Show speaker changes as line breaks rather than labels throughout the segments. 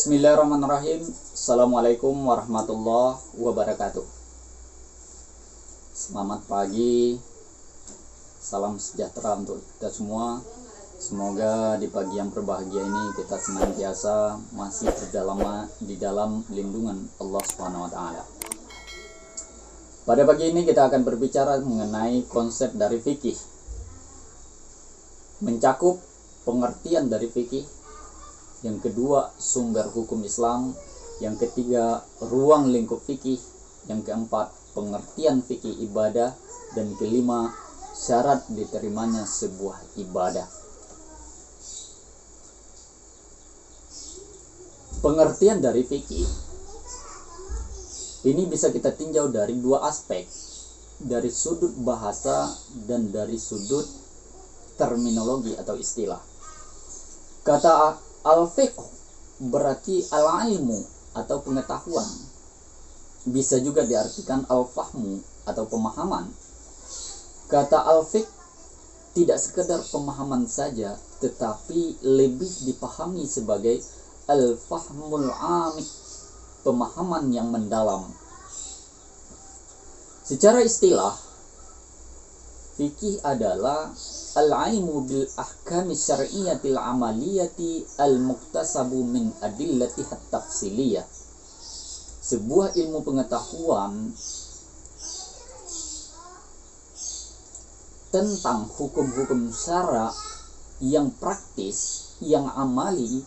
Bismillahirrahmanirrahim. Assalamualaikum warahmatullahi wabarakatuh. Selamat pagi. Salam sejahtera untuk kita semua. Semoga di pagi yang berbahagia ini kita senantiasa masih di dalam lindungan Allah Subhanahu wa taala. Pada pagi ini kita akan berbicara mengenai konsep dari fikih. Mencakup pengertian dari fikih. Yang kedua, sumber hukum Islam. Yang ketiga, ruang lingkup fikih. Yang keempat, pengertian fikih ibadah. Dan kelima, syarat diterimanya sebuah ibadah. Pengertian dari fikih ini bisa kita tinjau dari dua aspek, dari sudut bahasa dan dari sudut terminologi atau istilah. Kata al-fiqh berarti al-ilmu atau pengetahuan. Bisa juga diartikan al-fahmu atau pemahaman. Kata al-fiqh tidak sekedar pemahaman saja, tetapi lebih dipahami sebagai al-fahmul amik, pemahaman yang mendalam. Secara istilah, fikih adalah al-ilmu bil ahkami syar'iyyatil amaliyati al-muktasabu min adillatiha tafsiliyah. Sebuah ilmu pengetahuan tentang hukum-hukum syara yang praktis, yang amali,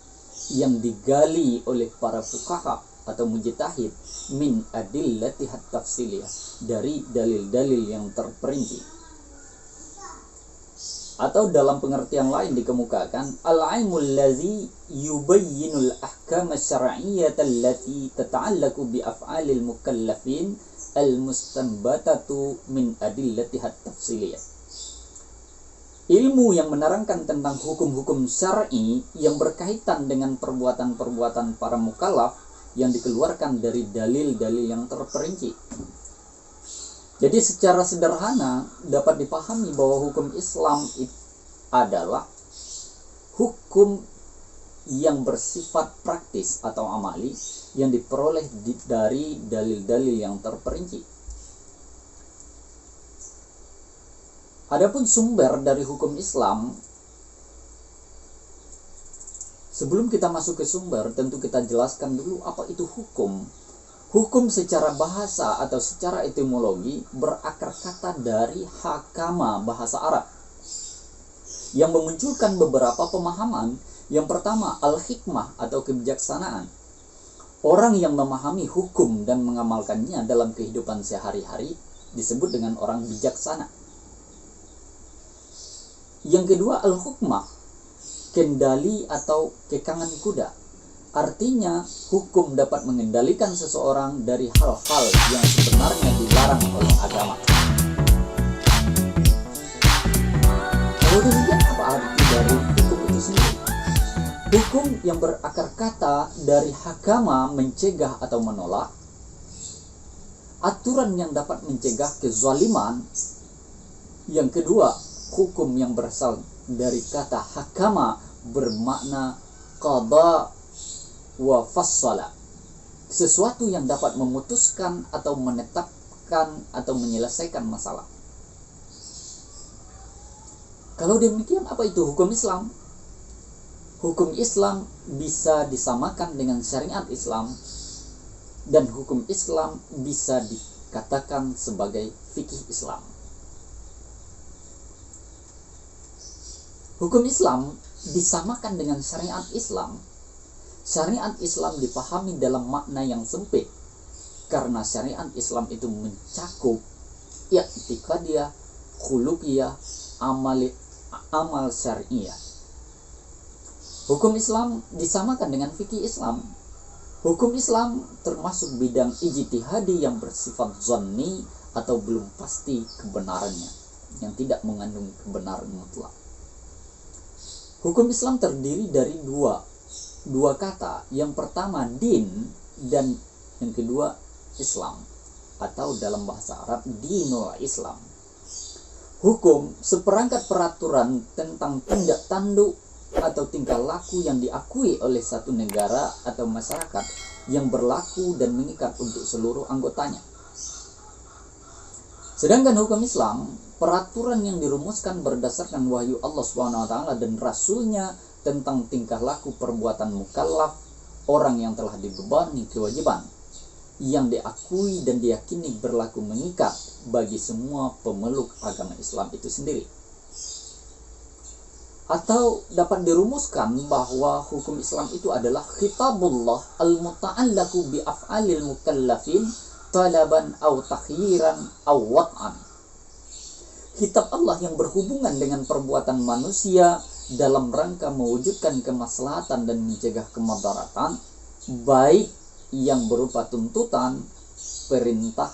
yang digali oleh para fuqaha atau mujtahid min adillatiha tafsiliyah, dari dalil-dalil yang terperinci. Atau dalam pengertian lain dikemukakan al-ilmul ladzi yubayyinul ahkam asy-syar'iyyata allati tata'allaqu bi af'alil mukallafin al-mustanbatatu min adillatiha tafsiliyah. Ilmu yang menerangkan tentang hukum-hukum syar'i yang berkaitan dengan perbuatan-perbuatan para mukallaf yang dikeluarkan dari dalil-dalil yang terperinci. Jadi secara sederhana dapat dipahami bahwa hukum Islam adalah hukum yang bersifat praktis atau amali yang diperoleh dari dalil-dalil yang terperinci. Adapun sumber dari hukum Islam, sebelum kita masuk ke sumber, tentu kita jelaskan dulu apa itu hukum. Hukum secara bahasa atau secara etimologi berakar kata dari hakama, bahasa Arab, yang memunculkan beberapa pemahaman. Yang pertama, al-hikmah atau kebijaksanaan. Orang yang memahami hukum dan mengamalkannya dalam kehidupan sehari-hari disebut dengan orang bijaksana. Yang kedua, al-hukmah, kendali atau kekangan kuda. Artinya, hukum dapat mengendalikan seseorang dari hal-hal yang sebenarnya dilarang oleh agama. Kalau demikian, apa arti dari hukum itu sendiri? Hukum yang berakar kata dari hakama, mencegah atau menolak. Aturan yang dapat mencegah kezaliman. Yang kedua, hukum yang berasal dari kata hakama bermakna qada wa fassala, sesuatu yang dapat memutuskan atau menetapkan atau menyelesaikan masalah. Kalau demikian, apa itu hukum Islam? Hukum Islam bisa disamakan dengan syariat Islam, dan hukum Islam bisa dikatakan sebagai fikih Islam. Hukum Islam disamakan dengan syariat Islam. Syariat Islam dipahami dalam makna yang sempit, karena syariat Islam itu mencakup i'tiqadiyah, khuluqiyah, amal syariah. Hukum Islam disamakan dengan fikih Islam. Hukum Islam termasuk bidang ijtihadi yang bersifat zanni atau belum pasti kebenarannya, yang tidak mengandung kebenaran mutlak. Hukum Islam terdiri dari dua kata. Yang pertama din, dan yang kedua Islam, atau dalam bahasa Arab dinul Islam. Hukum seperangkat peraturan tentang tindak tanduk atau tingkah laku yang diakui oleh satu negara atau masyarakat yang berlaku dan mengikat untuk seluruh anggotanya. Sedangkan hukum Islam, peraturan yang dirumuskan berdasarkan wahyu Allah SWT dan Rasulnya tentang tingkah laku perbuatan mukallaf, orang yang telah dibebani kewajiban, yang diakui dan diyakini berlaku mengikat bagi semua pemeluk agama Islam itu sendiri. Atau dapat dirumuskan bahwa hukum Islam itu adalah khitabullah al-muta'allaku bi af'alil mukallafin talaban aw takhyiran aw wat'an. Kitab Allah yang berhubungan dengan perbuatan manusia dalam rangka mewujudkan kemaslahatan dan mencegah kemudaratan, baik yang berupa tuntutan, perintah,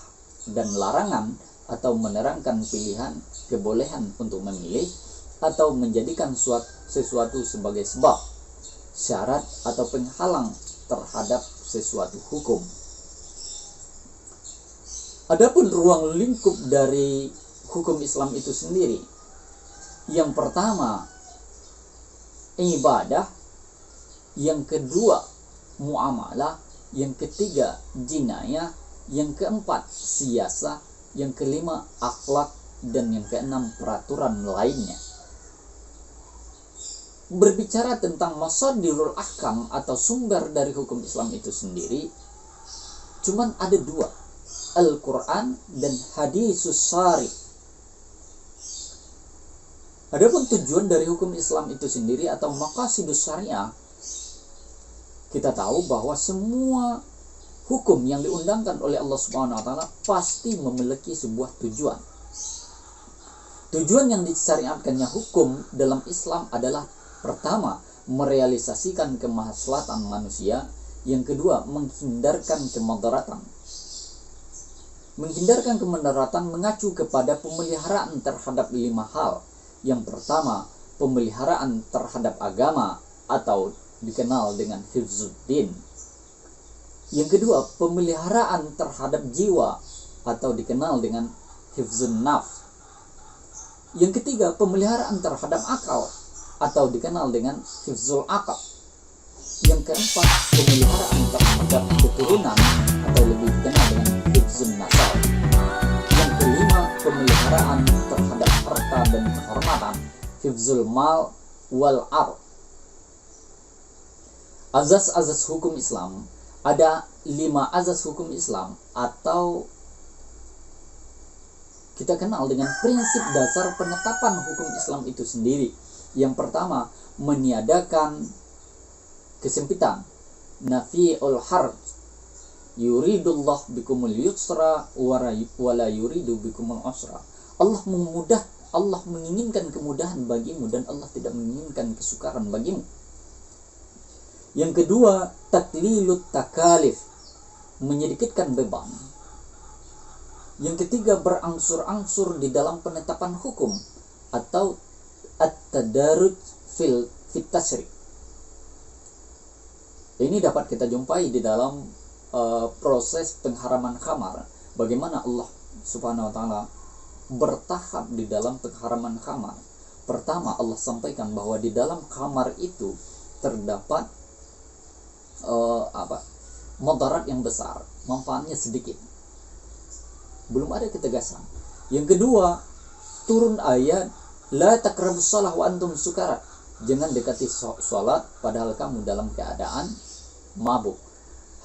dan larangan, atau menerangkan pilihan, kebolehan untuk memilih, atau menjadikan sesuatu sebagai sebab, syarat, atau penghalang terhadap sesuatu hukum. Adapun ruang lingkup dari hukum Islam itu sendiri, yang pertama ibadah, yang kedua muamalah, yang ketiga jinayah, yang keempat siasah, yang kelima akhlak, dan yang keenam peraturan lainnya. Berbicara tentang masadirul ahkam atau sumber dari hukum Islam itu sendiri, cuman ada dua, Al-Quran dan Hadisus Syarih. Adapun tujuan dari hukum Islam itu sendiri atau maqasidus syariah, kita tahu bahwa semua hukum yang diundangkan oleh Allah Subhanahu wa taala pasti memiliki sebuah tujuan. Tujuan yang disyariatkannya hukum dalam Islam adalah pertama, merealisasikan kemaslahatan manusia, yang kedua, menghindarkan kemudaratan. Menghindarkan kemudaratan mengacu kepada pemeliharaan terhadap 5 hal. Yang pertama, pemeliharaan terhadap agama atau dikenal dengan hifzuddin. Yang kedua, pemeliharaan terhadap jiwa atau dikenal dengan hifzun nafs. Yang ketiga, pemeliharaan terhadap akal atau dikenal dengan hifzul akal. Yang keempat, pemeliharaan terhadap keturunan atau lebih dikenal dengan hifzun nasal. Yang kelima, pemeliharaan terhadap harta dan kehormatan, hifzul mal wal ar. Azas-azas hukum Islam, ada 5 azas hukum Islam atau kita kenal dengan prinsip dasar penetapan hukum Islam itu sendiri. Yang pertama, meniadakan kesempitan, nafi'ul harj, yuridullah bikumul yusra wala yuridu bikumul usra. Allah menginginkan kemudahan bagimu dan Allah tidak menginginkan kesukaran bagimu. Yang kedua, taklilut takalif, menyedikitkan beban. Yang ketiga, berangsur-angsur di dalam penetapan hukum atau at-tadarruj fit tasyri'. Ini dapat kita jumpai di dalam proses pengharaman khamar. Bagaimana Allah Subhanahu wa taala bertahap di dalam pengharaman khamar. Pertama, Allah sampaikan bahwa di dalam khamar itu terdapat mudarat yang besar, manfaatnya sedikit. Belum ada ketegasan. Yang kedua, turun ayat la taqrabus shalah wa antum sukara. Jangan dekati salat padahal kamu dalam keadaan mabuk.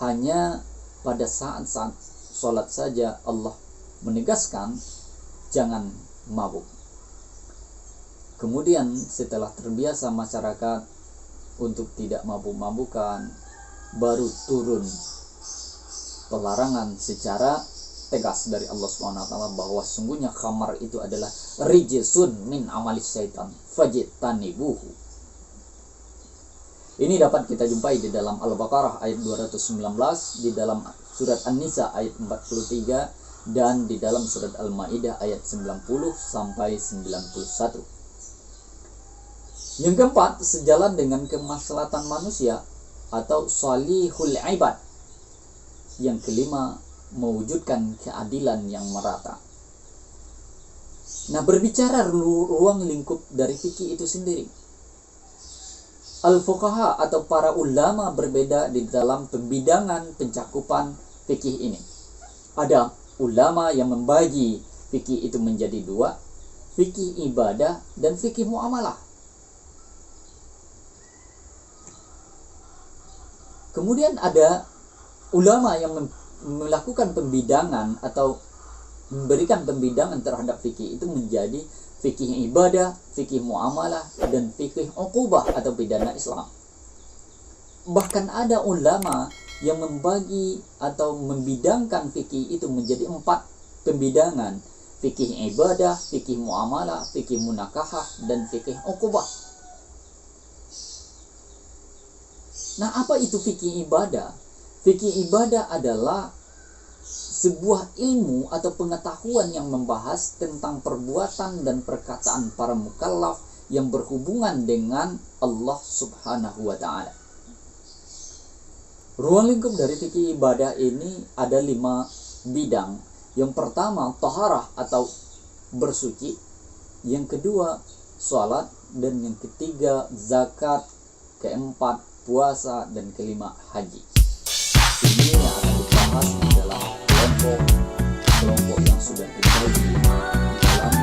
Hanya pada saat-saat salat saja Allah menegaskan jangan mabuk. Kemudian setelah terbiasa masyarakat untuk tidak mabuk-mabukan, baru turun pelarangan secara tegas dari Allah SWT bahwa sungguhnya khamar itu adalah rijsun min amalis syaitan fajtanibuhu. Ini dapat kita jumpai di dalam Al-Baqarah ayat 219, di dalam surat An-Nisa ayat 43, dan di dalam surat Al-Maidah ayat 90 sampai 91. Yang keempat, sejalan dengan kemaslahatan manusia atau salihul ibad. Yang kelima, mewujudkan keadilan yang merata. Nah, berbicara ruang lingkup dari fikih itu sendiri, Al-fuqaha atau para ulama berbeda di dalam pembidangan pencakupan fikih ini. Ada ulama yang membagi fikih itu menjadi dua, fikih ibadah dan fikih muamalah. Kemudian ada ulama yang melakukan pembidangan atau memberikan pembidangan terhadap fikih itu menjadi fikih ibadah, fikih muamalah, dan fikih uqubah atau pidana Islam. Bahkan ada ulama yang membagi atau membidangkan fikih itu menjadi 4 pembidangan: fikih ibadah, fikih muamalah, fikih munakahah, dan fikih uqubah. Nah, apa itu fikih ibadah? Fikih ibadah adalah sebuah ilmu atau pengetahuan yang membahas tentang perbuatan dan perkataan para mukallaf yang berhubungan dengan Allah Subhanahu wa ta'ala. Ruang lingkup dari fikih ibadah ini ada 5 bidang. Yang pertama, taharah atau bersuci. Yang kedua, sholat. Dan yang ketiga, zakat. Keempat, puasa. Dan kelima, haji. Ini yang akan dibahas di dalam kelompok yang sudah dibagi dalam